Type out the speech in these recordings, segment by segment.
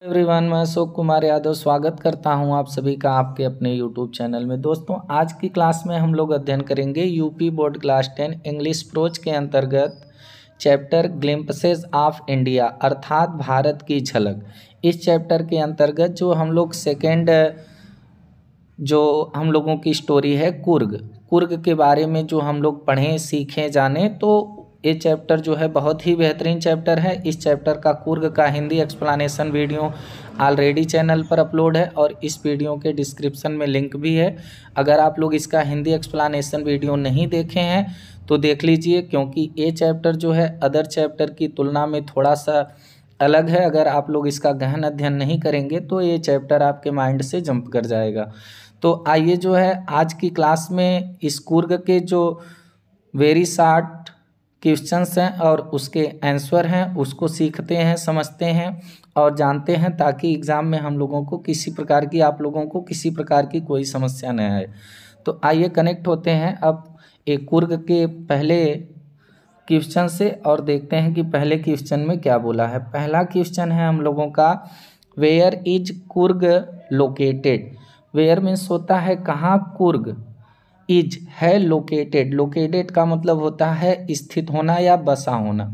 Everyone, मैं अशोक कुमार यादव स्वागत करता हूं आप सभी का आपके अपने यूट्यूब चैनल में। दोस्तों, आज की क्लास में हम लोग अध्ययन करेंगे UP board class 10 English pros के अंतर्गत चैप्टर ग्लिम्पसेस ऑफ इंडिया अर्थात भारत की झलक। इस चैप्टर के अंतर्गत जो हम लोग सेकेंड जो हम लोगों की स्टोरी है कुर्ग के बारे में जो हम लोग पढ़ें, सीखें, जानें, तो ये चैप्टर जो है बहुत ही बेहतरीन चैप्टर है। इस चैप्टर का कुर्ग का Hindi explanation video already channel पर अपलोड है और इस वीडियो के डिस्क्रिप्शन में लिंक भी है। अगर आप लोग इसका हिंदी एक्सप्लेनेशन वीडियो नहीं देखे हैं तो देख लीजिए, क्योंकि ये चैप्टर जो है अदर चैप्टर की तुलना में थोड़ा सा अलग है। अगर आप लोग इसका गहन अध्ययन नहीं करेंगे तो ये चैप्टर आपके माइंड से जंप कर जाएगा। तो आइए जो है आज की क्लास में इस कुर्ग के जो वेरी शॉर्ट क्वेश्चंस हैं और उसके आंसर हैं उसको सीखते हैं, समझते हैं और जानते हैं, ताकि एग्ज़ाम में हम लोगों को आप लोगों को किसी प्रकार की कोई समस्या न आए। तो आइए कनेक्ट होते हैं अब एक कुर्ग के पहले क्वेश्चन से और देखते हैं कि पहले क्वेश्चन में क्या बोला है। पहला क्वेश्चन है हम लोगों का, where is Coorg located. Where means होता है कहाँ, कुर्ग इज है लोकेटेड। लोकेटेड का मतलब होता है स्थित होना या बसा होना।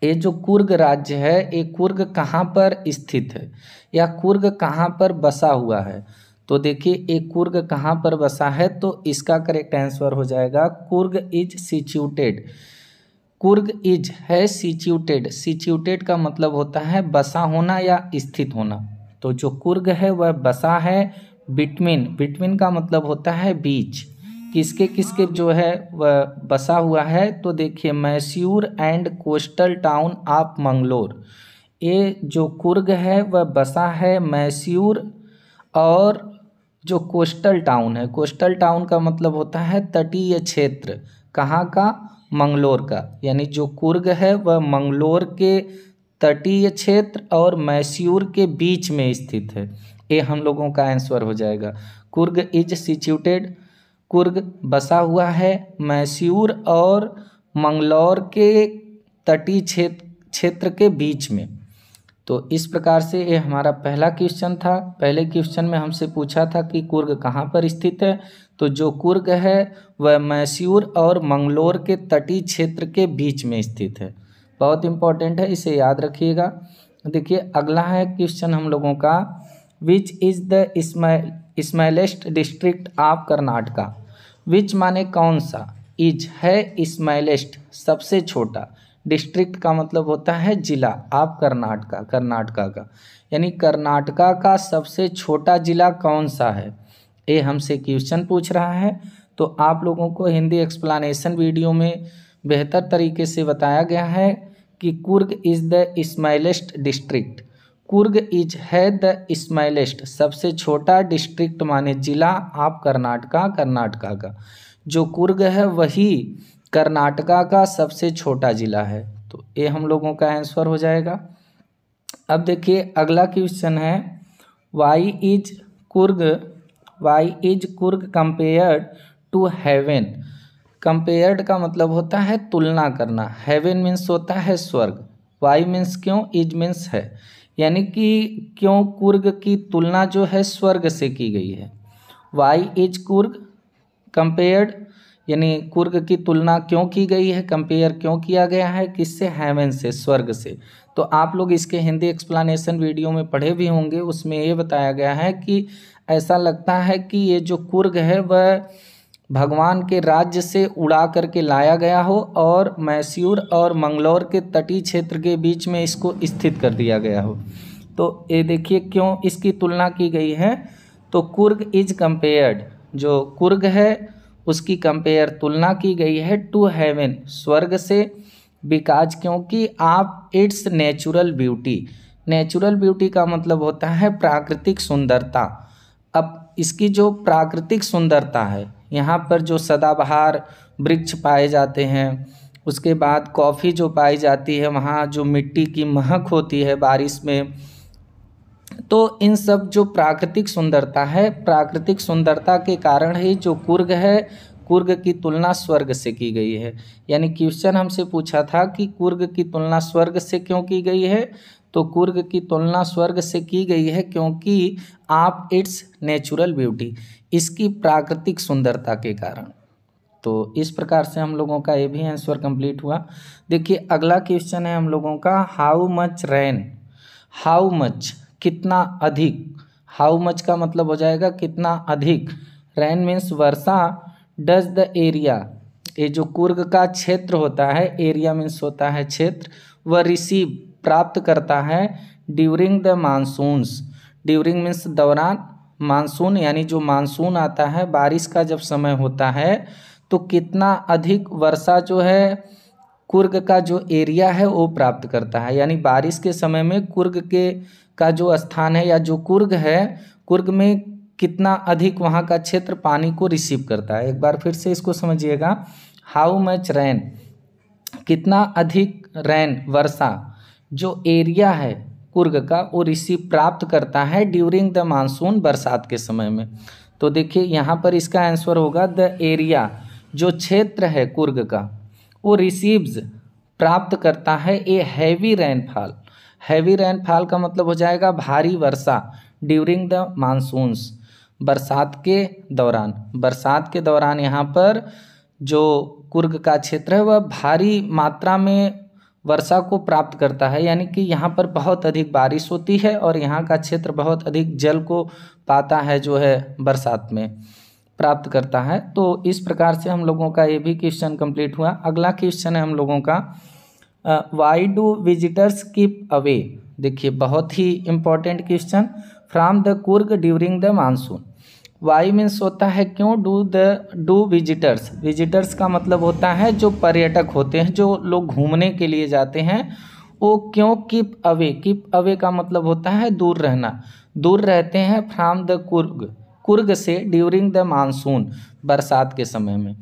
ये जो कुर्ग राज्य है, ये कुर्ग कहाँ पर स्थित है या कुर्ग कहाँ पर बसा हुआ है। तो देखिए, एक कुर्ग कहाँ पर बसा है, तो इसका करेक्ट आंसर हो जाएगा Coorg is situated. Coorg is है सिचुएटेड। सिचुएटेड का मतलब होता है बसा होना या स्थित होना। तो जो कुर्ग है वह बसा है बिटवीन का मतलब होता है बीच। किसके किसके जो है वह बसा हुआ है, तो देखिए Mysore and coastal town of Mangalore. ये जो कुर्ग है वह बसा है मैसूर और जो कोस्टल टाउन है, कोस्टल टाउन का मतलब होता है तटीय क्षेत्र। कहाँ का, मंगलोर का। यानी जो कुर्ग है वह मंगलोर के तटीय क्षेत्र और मैसूर के बीच में स्थित है। ये हम लोगों का आंसर हो जाएगा। कुर्ग इज सिचुएटेड, कुर्ग बसा हुआ है मैसूर और मंगलौर के तटीय क्षेत्र के बीच में। तो इस प्रकार से ये हमारा पहला क्वेश्चन था। पहले क्वेश्चन में हमसे पूछा था कि कुर्ग कहाँ पर स्थित है, तो जो कुर्ग है वह मैसूर और मंगलोर के तटीय क्षेत्र के बीच में स्थित है। बहुत इंपॉर्टेंट है, इसे याद रखिएगा। देखिए अगला है क्वेश्चन हम लोगों का, which is the smallest district of Karnataka. Which माने कौन सा, इज है स्मॉलेस्ट सबसे छोटा, डिस्ट्रिक्ट का मतलब होता है जिला, ऑफ कर्नाटका का, यानी कर्नाटका का सबसे छोटा जिला कौन सा है, ये हमसे क्वेश्चन पूछ रहा है। तो आप लोगों को हिंदी एक्सप्लेनेशन वीडियो में बेहतर तरीके से बताया गया है कि Coorg is the smallest district. Coorg is है द स्मॉलेस्ट सबसे छोटा, डिस्ट्रिक्ट माने जिला, ऑफ कर्नाटका का। जो कुर्ग है वही कर्नाटका का सबसे छोटा जिला है। तो ये हम लोगों का आंसर हो जाएगा। अब देखिए अगला क्वेश्चन है, why is Coorg compared to heaven. Compared का मतलब होता है तुलना करना, हेवन मीन्स होता है स्वर्ग, वाई मीन्स क्यों, इज मीन्स है, यानी कि क्यों कुर्ग की तुलना जो है स्वर्ग से की गई है। वाई इज कुर्ग कंपेयर्ड, यानी कुर्ग की तुलना क्यों की गई है, कंपेयर क्यों किया गया है, किससे, हेवन से, स्वर्ग से। तो आप लोग इसके हिंदी एक्सप्लेनेशन वीडियो में पढ़े भी होंगे, उसमें ये बताया गया है कि ऐसा लगता है कि ये जो कुर्ग है वह भगवान के राज्य से उड़ा करके लाया गया हो और मैसूर और मंगलौर के तटीय क्षेत्र के बीच में इसको स्थित कर दिया गया हो। तो ये देखिए क्यों इसकी तुलना की गई है। तो कुर्ग इज कंपेयर्ड, जो कुर्ग है उसकी कंपेयर तुलना की गई है टू हेवन स्वर्ग से, बिकॉज क्योंकि आप it's natural beauty. Natural beauty का मतलब होता है प्राकृतिक सुंदरता। अब इसकी जो प्राकृतिक सुंदरता है, यहाँ पर जो सदाबहार वृक्ष पाए जाते हैं, उसके बाद कॉफ़ी जो पाई जाती है, वहाँ जो मिट्टी की महक होती है बारिश में, तो इन सब जो प्राकृतिक सुंदरता है, प्राकृतिक सुंदरता के कारण ही जो कुर्ग है, कुर्ग की तुलना स्वर्ग से की गई है। यानी क्वेश्चन हमसे पूछा था कि कुर्ग की तुलना स्वर्ग से क्यों की गई है, तो कुर्ग की तुलना स्वर्ग से की गई है क्योंकि आप इट्स नेचुरल ब्यूटी, इसकी प्राकृतिक सुंदरता के कारण। तो इस प्रकार से हम लोगों का ये भी आंसर कंप्लीट हुआ। देखिए अगला क्वेश्चन है हम लोगों का, how much rain, how much कितना अधिक, हाउ मच का मतलब हो जाएगा कितना अधिक, rain means Varsha, does the area, ये जो कुर्ग का क्षेत्र होता है, एरिया मीन्स होता है क्षेत्र, वह रिसीव प्राप्त करता है, during the monsoons, during means दौरान, मानसून यानी जो मानसून आता है, बारिश का जब समय होता है तो कितना अधिक वर्षा जो है कुर्ग का जो एरिया है वो प्राप्त करता है। यानी बारिश के समय में कुर्ग के का जो स्थान है या जो कुर्ग है, कुर्ग में कितना अधिक वहाँ का क्षेत्र पानी को रिसीव करता है। एक बार फिर से इसको समझिएगा, हाउ मच रेन, कितना अधिक रेन वर्षा जो एरिया है कुर्ग का वो रिसीव प्राप्त करता है ड्यूरिंग द मानसून, बरसात के समय में। तो देखिए यहाँ पर इसका आंसर होगा द एरिया, जो क्षेत्र है कुर्ग का वो रिसीव्स प्राप्त करता है a heavy rainfall, heavy rainfall का मतलब हो जाएगा भारी वर्षा, ड्यूरिंग द मानसून्स, बरसात के दौरान, बरसात के दौरान यहाँ पर जो कुर्ग का क्षेत्र है वह भारी मात्रा में वर्षा को प्राप्त करता है। यानी कि यहाँ पर बहुत अधिक बारिश होती है और यहाँ का क्षेत्र बहुत अधिक जल को पाता है, जो है बरसात में प्राप्त करता है। तो इस प्रकार से हम लोगों का ये भी क्वेश्चन कंप्लीट हुआ। अगला क्वेश्चन है हम लोगों का, why do visitors keep away, देखिए बहुत ही important question, from the Coorg during the monsoon. Why means होता है क्यों, डू विजिटर्स, विजिटर्स का मतलब होता है जो पर्यटक होते हैं, जो लोग घूमने के लिए जाते हैं, वो क्यों कीप अवे, कीप अवे का मतलब होता है दूर रहना, दूर रहते हैं फ्रॉम द कुर्ग, कुर्ग से, ड्यूरिंग द मानसून, बरसात के समय में।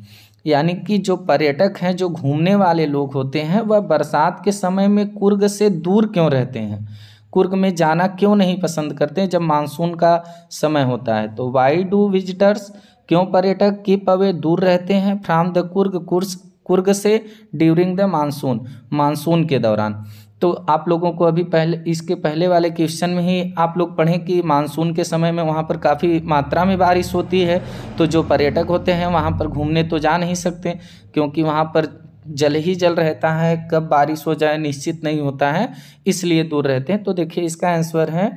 यानी कि जो पर्यटक हैं, जो घूमने वाले लोग होते हैं, वह बरसात के समय में कुर्ग से दूर क्यों रहते हैं, कुर्ग में जाना क्यों नहीं पसंद करते जब मानसून का समय होता है। तो वाई डू विजिटर्स, क्यों पर्यटक कीप अवे दूर रहते हैं फ्रॉम द कुर्ग, कुर्ग से, ड्यूरिंग द मानसून, मानसून के दौरान। तो आप लोगों को अभी पहले इसके पहले वाले क्वेश्चन में ही आप लोग पढ़ें कि मानसून के समय में वहाँ पर काफ़ी मात्रा में बारिश होती है, तो जो पर्यटक होते हैं वहाँ पर घूमने तो जा नहीं सकते क्योंकि वहाँ पर जल ही जल रहता है, कब बारिश हो जाए निश्चित नहीं होता है, इसलिए दूर रहते हैं। तो देखिए इसका आंसर है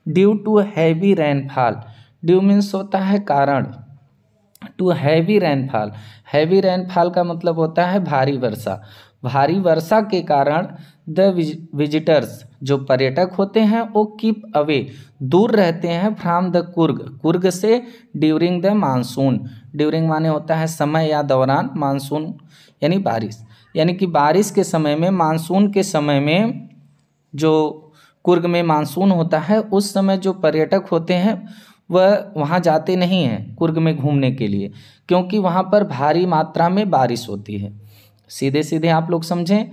due to heavy rainfall, due means होता है कारण, to heavy rainfall, heavy rainfall का मतलब होता है भारी वर्षा, भारी वर्षा के कारण द विजिटर्स, जो पर्यटक होते हैं वो कीप अवे, दूर रहते हैं फ्रॉम द कुर्ग, कुर्ग से, ड्यूरिंग द मानसून, ड्यूरिंग माने होता है समय या दौरान, मानसून यानी बारिश, यानी कि बारिश के समय में, मानसून के समय में जो कुर्ग में मानसून होता है उस समय जो पर्यटक होते हैं वह वहाँ जाते नहीं हैं कुर्ग में घूमने के लिए क्योंकि वहाँ पर भारी मात्रा में बारिश होती है। सीधे सीधे आप लोग समझें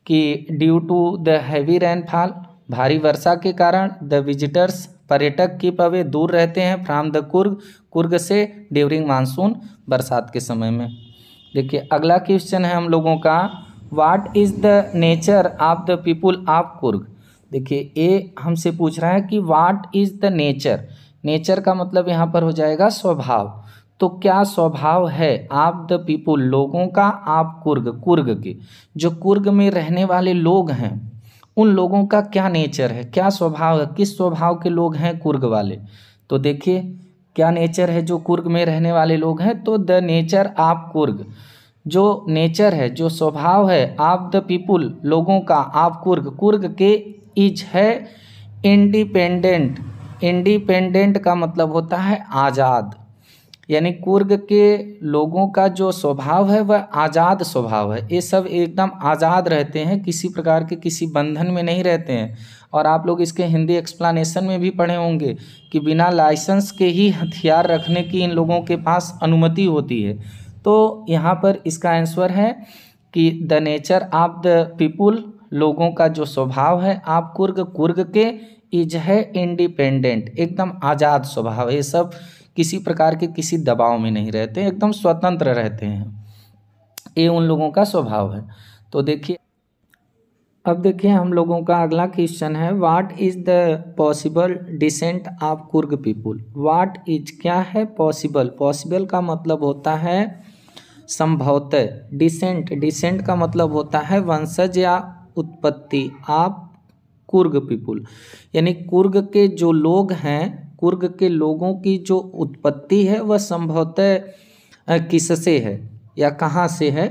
कि due to the heavy rainfall, भारी वर्षा के कारण, द विजिटर्स, पर्यटक कीप अवे, दूर रहते हैं फ्रॉम द कुर्ग, कुर्ग से, ड्यूरिंग मानसून, बरसात के समय में। देखिए अगला क्वेश्चन है हम लोगों का, what is the nature of the people of Coorg. देखिए ये हमसे पूछ रहा है कि what is the nature, nature का मतलब यहाँ पर हो जाएगा स्वभाव, तो क्या स्वभाव है ऑफ द पीपुल, लोगों का, आप कुर्ग, कुर्ग के जो कुर्ग में रहने वाले लोग हैं उन लोगों का क्या नेचर है, क्या स्वभाव है, किस स्वभाव के लोग हैं कुर्ग वाले। तो देखिए क्या नेचर है जो कुर्ग में रहने वाले लोग हैं, तो द नेचर ऑफ कुर्ग, जो नेचर है, जो स्वभाव है ऑफ द पीपुल, लोगों का, ऑफ कुर्ग, कुर्ग के, इज है इंडिपेंडेंट, इंडिपेंडेंट का मतलब होता है आज़ाद, यानी कुर्ग के लोगों का जो स्वभाव है वह आज़ाद स्वभाव है, ये सब एकदम आज़ाद रहते हैं, किसी प्रकार के किसी बंधन में नहीं रहते हैं। और आप लोग इसके हिंदी एक्सप्लेनेशन में भी पढ़े होंगे कि बिना लाइसेंस के ही हथियार रखने की इन लोगों के पास अनुमति होती है। तो यहाँ पर इसका आंसर है कि the nature of the people, लोगों का जो स्वभाव है, आप कुर्ग, कुर्ग के, इज है इंडिपेंडेंट, एकदम आज़ाद स्वभाव, ये सब किसी प्रकार के किसी दबाव में नहीं रहते, एकदम स्वतंत्र रहते हैं, ये उन लोगों का स्वभाव है। तो देखिए अब देखिए हम लोगों का अगला क्वेश्चन है, what is the possible descent of Coorg people. What is क्या है पॉसिबल, पॉसिबल का मतलब होता है संभवतः, डिसेंट डिसेंट का मतलब होता है वंशज या उत्पत्ति, आप कुर्ग पीपुल यानी कुर्ग के जो लोग हैं, कुर्ग के लोगों की जो उत्पत्ति है वह संभवतः किससे है या कहाँ से है।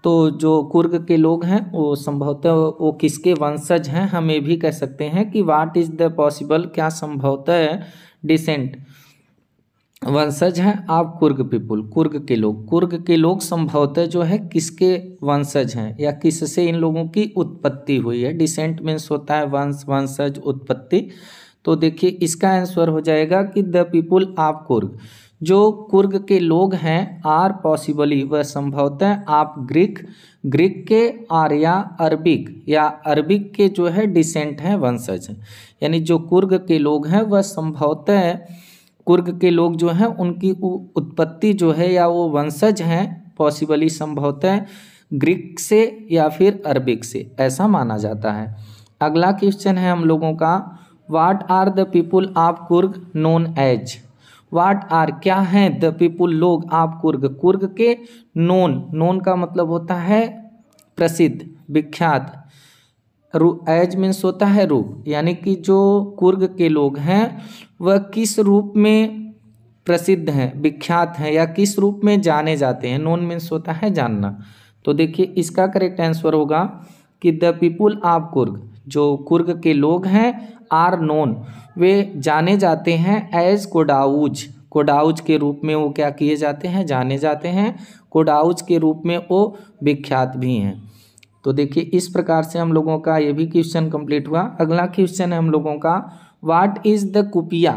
तो जो कुर्ग के लोग हैं वो संभवतः वो किसके वंशज हैं, हम ये भी कह सकते हैं कि व्हाट इज द पॉसिबल क्या संभवतः डिसेंट वंशज हैं आप कुर्ग पीपुल, कुर्ग के लोग संभवतः जो है किसके वंशज हैं या किससे इन लोगों की उत्पत्ति हुई है। डिसेंट मीन्स होता है वंश, वंशज, उत्पत्ति। तो देखिए इसका आंसर हो जाएगा कि द पीपुल ऑफ कुर्ग, जो कुर्ग के लोग हैं, आर पॉसिबली वह संभवतः आप ग्रीक के आर या अरबिक के जो है डिसेंट हैं, वंशज हैं। यानी जो कुर्ग के लोग हैं वह संभवतः कुर्ग के लोग जो हैं उनकी उत्पत्ति जो है या वो वंशज हैं पॉसिबली संभवतः ग्रीक से या फिर अरबिक से, ऐसा माना जाता है। अगला क्वेश्चन है हम लोगों का, what are the people of Coorg known as. What are क्या हैं द पीपुल लोग ऑफ कुर्ग के नोन का मतलब होता है प्रसिद्ध, विख्यात, एज मीन्स होता है रूप, यानी कि जो कुर्ग के लोग हैं वह किस रूप में प्रसिद्ध हैं, विख्यात हैं या किस रूप में जाने जाते हैं। नोन मीन्स होता है जानना। तो देखिए इसका करेक्ट आंसर होगा कि द पीपुल ऑफ कुर्ग, जो कुर्ग के लोग हैं, आर नोन वे जाने जाते हैं एज कोडाउज के रूप में वो क्या किए जाते हैं, जाने जाते हैं, कोडाउज के रूप में वो विख्यात भी हैं। तो देखिए इस प्रकार से हम लोगों का ये भी क्वेश्चन कंप्लीट हुआ। अगला क्वेश्चन है हम लोगों का, what is the Kupia.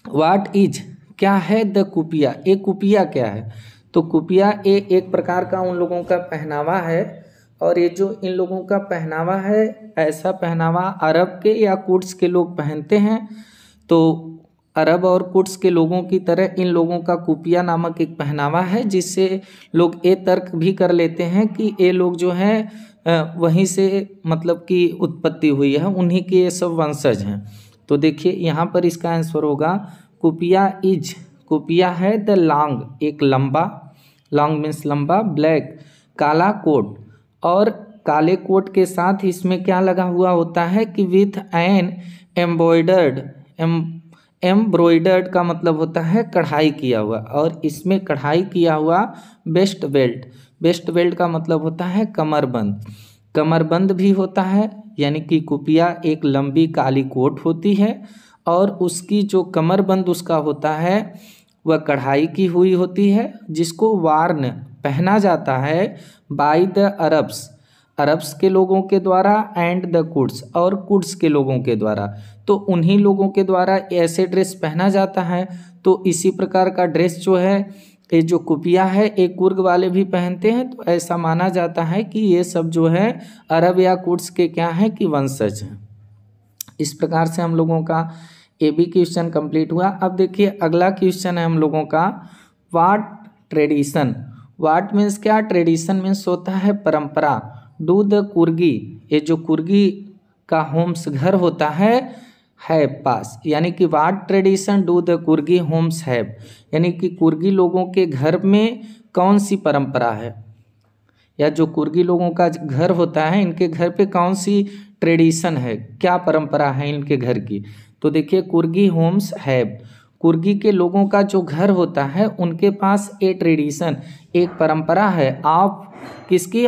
What is क्या है द कुपिया, एक कुपिया क्या है। तो कुपिया एक प्रकार का उन लोगों का पहनावा है, और ये जो इन लोगों का पहनावा है ऐसा पहनावा अरब के या कुर्ड्स के लोग पहनते हैं। तो अरब और कुर्ड्स के लोगों की तरह इन लोगों का कुपिया नामक एक पहनावा है, जिससे लोग ये तर्क भी कर लेते हैं कि ये लोग जो हैं वहीं से मतलब कि उत्पत्ति हुई है, उन्हीं के ये सब वंशज हैं। तो देखिए यहाँ पर इसका आंसर होगा कुपिया है द लॉन्ग, एक लंबा, लॉन्ग मीन्स लंबा, ब्लैक काला कोट, और काले कोट के साथ इसमें क्या लगा हुआ होता है कि विथ एन एम्ब्रॉयडर्ड का मतलब होता है कढ़ाई किया हुआ, और इसमें कढ़ाई किया हुआ बेस्ट बेल्ट का मतलब होता है कमरबंद भी होता है। यानी कि कुपिया एक लंबी काली कोट होती है और उसकी जो कमरबंद उसका होता है वह कढ़ाई की हुई होती है, जिसको वार्न पहना जाता है बाय द अरब्स के लोगों के द्वारा एंड द कुड्स, और कुड्स के लोगों के द्वारा। तो उन्हीं लोगों के द्वारा ऐसे ड्रेस पहना जाता है। तो इसी प्रकार का ड्रेस जो है, ये जो कुपिया है, एक कुर्ग वाले भी पहनते हैं। तो ऐसा माना जाता है कि ये सब जो है अरब या कुड्स के क्या है कि वंशज हैं। इस प्रकार से हम लोगों का ये भी क्वेश्चन कंप्लीट हुआ। अब देखिए अगला क्वेश्चन है हम लोगों का, व्हाट ट्रेडिशन। व्हाट मीन्स क्या, ट्रेडिशन मीन्स होता है परंपरा। डू द कुर्गी, ये जो कुर्गी का होम्स घर होता है पास, यानी कि what tradition do the Coorgi homes have, यानी कि कुर्गी लोगों के घर में कौन सी परंपरा है, या जो कुर्गी लोगों का घर होता है इनके घर पे कौन सी ट्रेडिशन है, क्या परंपरा है इनके घर की। तो देखिए कुर्गी होम्स हैव, कुर्गी के लोगों का जो घर होता है उनके पास ए ट्रेडिशन, एक परंपरा है। आप किसकी,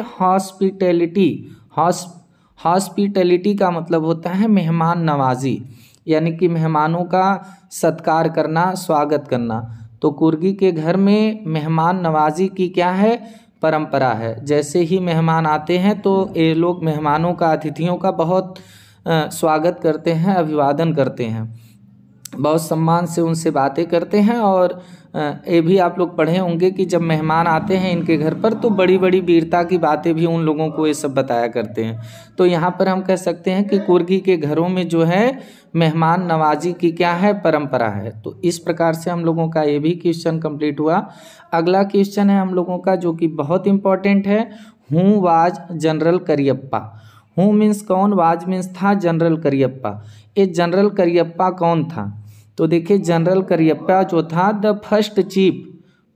हॉस्पिटैलिटी का मतलब होता है मेहमान नवाजी, यानी कि मेहमानों का सत्कार करना, स्वागत करना। तो कुर्गी के घर में मेहमान नवाजी की क्या है, परंपरा है। जैसे ही मेहमान आते हैं तो ये लोग मेहमानों का, अतिथियों का बहुत स्वागत करते हैं, अभिवादन करते हैं, बहुत सम्मान से उनसे बातें करते हैं। और ये भी आप लोग पढ़े होंगे कि जब मेहमान आते हैं इनके घर पर तो बड़ी बड़ी वीरता की बातें भी उन लोगों को ये सब बताया करते हैं। तो यहाँ पर हम कह सकते हैं कि कुर्गी के घरों में जो है मेहमान नवाजी की क्या है, परंपरा है। तो इस प्रकार से हम लोगों का ये भी क्वेश्चन कंप्लीट हुआ। अगला क्वेश्चन है हम लोगों का जो कि बहुत इम्पोर्टेंट है, who was general Cariappa. Who means कौन, वाज मीन्स था, जनरल करियप्पा। ये जनरल करियप्पा कौन था? तो देखिए जनरल करियप्पा जो था the first chief,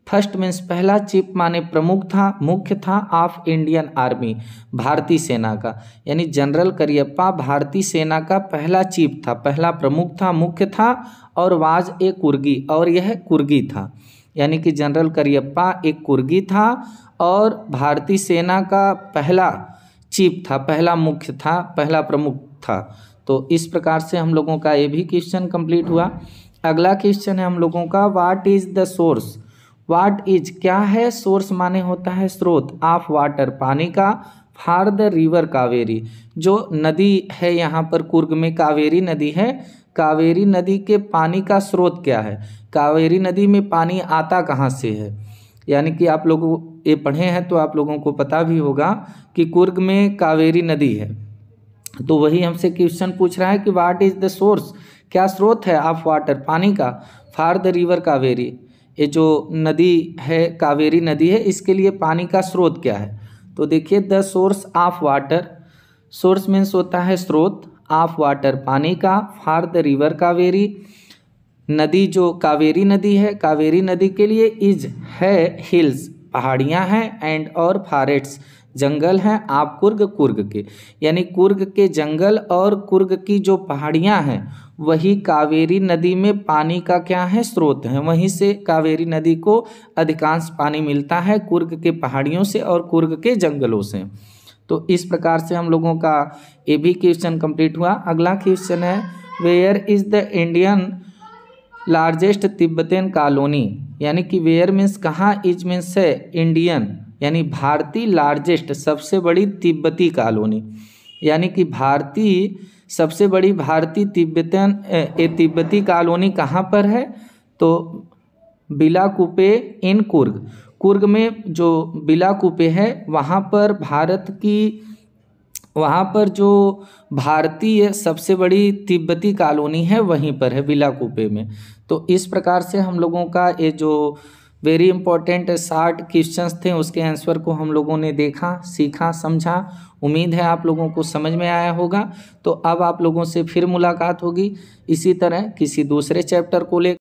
first means पहला, चीफ माने प्रमुख था, मुख्य था, ऑफ इंडियन आर्मी, भारतीय सेना का। यानी जनरल करियप्पा भारतीय सेना का पहला चीफ था, पहला प्रमुख था, मुख्य था, और वाज ए कुर्गी, और यह कुर्गी था। यानी कि जनरल करियप्पा एक कुर्गी था और भारतीय सेना का पहला चीफ था, पहला मुख्य था, पहला प्रमुख था। तो इस प्रकार से हम लोगों का ये भी क्वेश्चन कंप्लीट हुआ। अगला क्वेश्चन है हम लोगों का, what is the source, what is क्या है, सोर्स माने होता है स्रोत, ऑफ वाटर पानी का, फॉर द रिवर कावेरी, जो नदी है यहाँ पर कुर्ग में कावेरी नदी है, कावेरी नदी के पानी का स्रोत क्या है, कावेरी नदी में पानी आता कहाँ से है। यानी कि आप लोग ये पढ़े हैं तो आप लोगों को पता भी होगा कि कुर्ग में कावेरी नदी है। तो वही हमसे क्वेश्चन पूछ रहा है कि व्हाट इज द सोर्स, क्या स्रोत है ऑफ वाटर पानी का, फॉर द रिवर कावेरी, ये जो नदी है कावेरी नदी है इसके लिए पानी का स्रोत क्या है। तो देखिए the source of water, source means होता है स्रोत, ऑफ वाटर पानी का, फॉर द रिवर कावेरी, नदी जो कावेरी नदी है, कावेरी नदी के लिए, इज है, हिल्स पहाड़ियाँ हैं, एंड और फॉरेस्ट्स जंगल हैं, आप कुर्ग, कुर्ग के, यानी कुर्ग के जंगल और कुर्ग की जो पहाड़ियाँ हैं वही कावेरी नदी में पानी का क्या है, स्रोत है। वहीं से कावेरी नदी को अधिकांश पानी मिलता है, कुर्ग के पहाड़ियों से और कुर्ग के जंगलों से। तो इस प्रकार से हम लोगों का ये भी क्वेश्चन कंप्लीट हुआ। अगला क्वेश्चन है, where is the Indian largest Tibetan colony, यानी कि वेयर मीन्स कहाँ, इज मीन्स है इंडियन, यानी भारतीय लार्जेस्ट सबसे बड़ी तिब्बती कॉलोनी, यानी कि भारतीय सबसे बड़ी भारतीय तिब्बती कॉलोनी कहाँ पर है, तो बिलाकुपे इन कुर्ग, कुर्ग में जो बिलाकुपे है वहाँ पर भारत की, वहाँ पर जो भारतीय सबसे बड़ी तिब्बती कॉलोनी है वहीं पर है, बिलाकुपे में। तो इस प्रकार से हम लोगों का ये जो वेरी इंपॉर्टेंट 60 क्वेश्चंस थे उसके आंसर को हम लोगों ने देखा, सीखा, समझा। उम्मीद है आप लोगों को समझ में आया होगा। तो अब आप लोगों से फिर मुलाकात होगी इसी तरह किसी दूसरे चैप्टर को लेकर।